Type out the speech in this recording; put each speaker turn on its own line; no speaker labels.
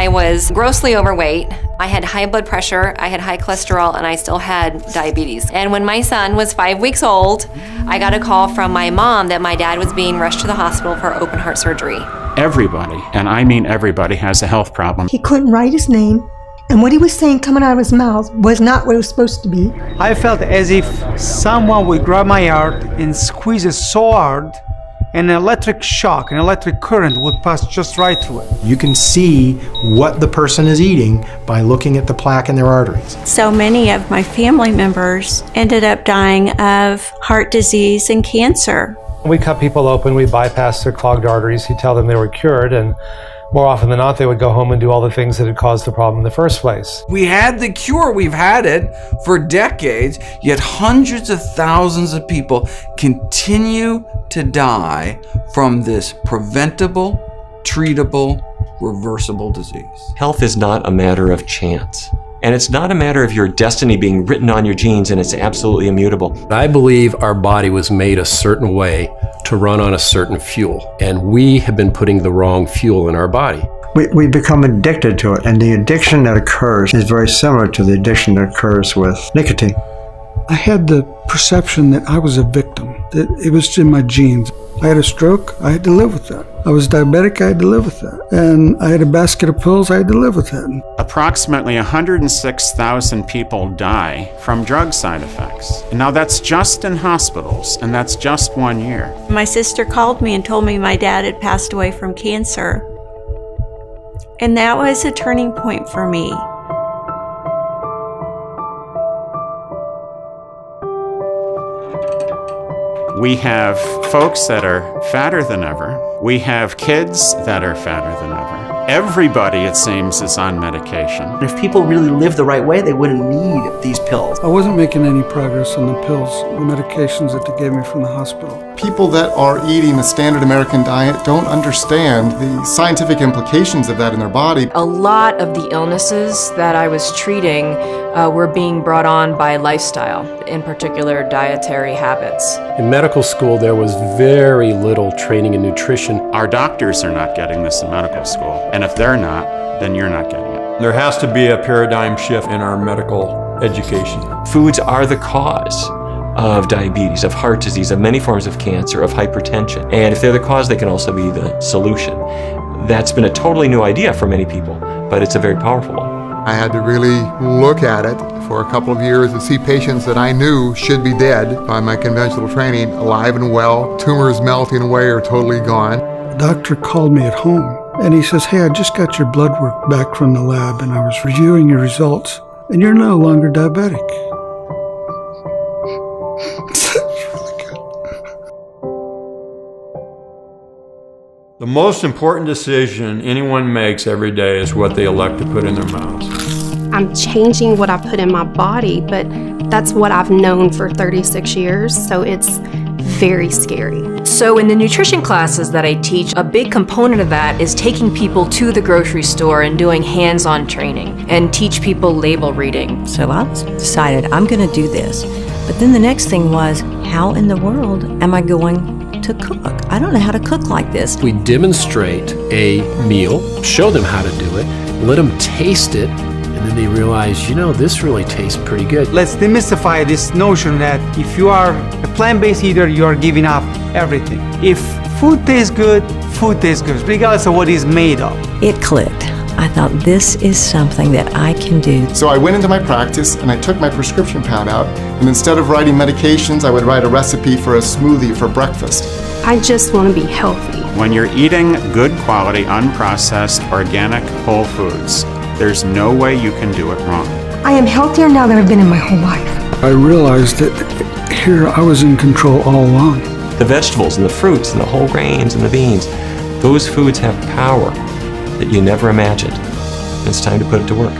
I was grossly overweight. I had high blood pressure, I had high cholesterol, and I still had diabetes. And when my son was 5 weeks old, I got a call from my mom that my dad was being rushed to the hospital for open heart surgery.
Everybody, and I mean everybody, has a health problem.
He couldn't write his name, and what he was saying coming out of his mouth was not what it was supposed to be.
I felt as if someone would grab my heart and squeeze it so hard, and an electric shock, an electric current would pass just right through it.
You can see what the person is eating by looking at the plaque in their arteries.
So many of my family members ended up dying of heart disease and cancer.
We cut people open, we bypass their clogged arteries, you tell them they were cured, and more often than not, they would go home and do all the things that had caused the problem in the first place.
We had the cure, we've had it for decades, yet hundreds of thousands of people continue to die from this preventable, treatable, reversible disease.
Health is not a matter of chance. And it's not a matter of your destiny being written on your genes and it's absolutely immutable.
I believe our body was made a certain way to run on a certain fuel, and we have been putting the wrong fuel in our body.
We become addicted to it, and the addiction that occurs is very similar to the addiction that occurs with nicotine.
I had the perception that I was a victim, that it was in my genes. I had a stroke, I had to live with that. I was diabetic, I had to live with that. And I had a basket of pills, I had to live with that.
Approximately 106,000 people die from drug side effects. Now that's just in hospitals, and that's just 1 year.
My sister called me and told me my dad had passed away from cancer. And that was a turning point for me.
We have folks that are fatter than ever. We have kids that are fatter than ever. Everybody, it seems, is on medication.
If people really lived the right way, they wouldn't need these pills.
I wasn't making any progress on the pills, the medications that they gave me from the hospital.
People that are eating the standard American diet don't understand the scientific implications of that in their body.
A lot of the illnesses that I was treating were being brought on by lifestyle, in particular dietary habits.
In medical school, there was very little training in nutrition.
Our doctors are not getting this in medical school, and if they're not, then you're not getting it.
There has to be a paradigm shift in our medical education.
Foods are the cause of diabetes, of heart disease, of many forms of cancer, of hypertension. And if they're the cause, they can also be the solution. That's been a totally new idea for many people, but it's a very powerful one.
I had to really look at it for a couple of years and see patients that I knew should be dead by my conventional training, alive and well, tumors melting away or totally gone.
The doctor called me at home and he says, "Hey, I just got your blood work back from the lab and I was reviewing your results and you're no longer diabetic."
The most important decision anyone makes every day is what they elect to put in their mouths.
I'm changing what I put in my body, but that's what I've known for 36 years, so it's very scary.
So in the nutrition classes that I teach, a big component of that is taking people to the grocery store and doing hands-on training and teach people label reading.
So I decided I'm going to do this. But then the next thing was, how in the world am I going to cook? I don't know how to cook like this.
We demonstrate a meal, show them how to do it, let them taste it, and then they realize, you know, this really tastes pretty good.
Let's demystify this notion that if you are a plant-based eater, you are giving up everything. If food tastes good, regardless of what it's made of.
It clicked. I thought, this is something that I can do.
So I went into my practice and I took my prescription pad out, and instead of writing medications, I would write a recipe for a smoothie for breakfast.
I just want to be healthy.
When you're eating good quality, unprocessed, organic, whole foods, there's no way you can do it wrong.
I am healthier now than I've been in my whole life.
I realized that here I was in control all along.
The vegetables and the fruits and the whole grains and the beans, those foods have power that you never imagined. It's time to put it to work.